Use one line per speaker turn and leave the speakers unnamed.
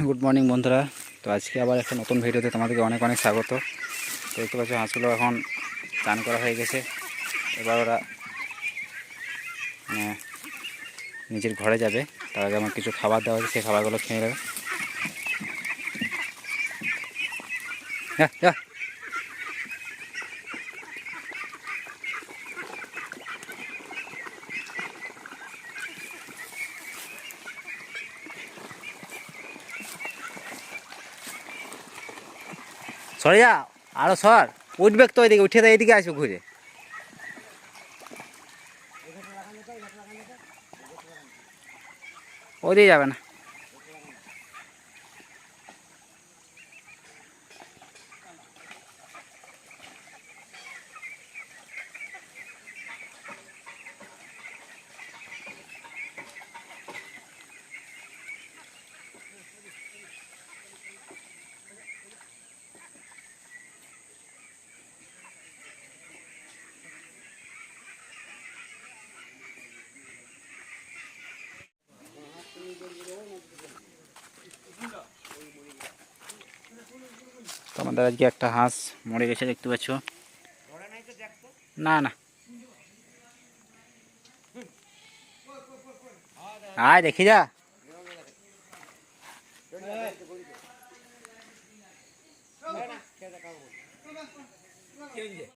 Good morning বন্ধুরা। তো আজকে আবার একটা নতুন ভিডিওতে তোমাদেরকে অনেক অনেক স্বাগত। তো দেখতে পাচ্ছ হাঁসগুলো এখন চান করা হয়ে গেছে। এবার ওরা নিজের ঘরে যাবে। তার আগে আমার কিছু খাবার দেওয়া হয়েছে, সেই খাবারগুলো খেয়ে নেবে। হ্যাঁ হ্যাঁ, সরে যা, আরো সর। উঠবে তো ওইদিকে, উঠে দেয়, এইদিকে আসবে ঘুরে। ওইদিকে যাবে না। তো আমাদের আজকে একটা হাঁস মরে গেছে, দেখতে পাচ্ছ। না না, আয় দেখি যা।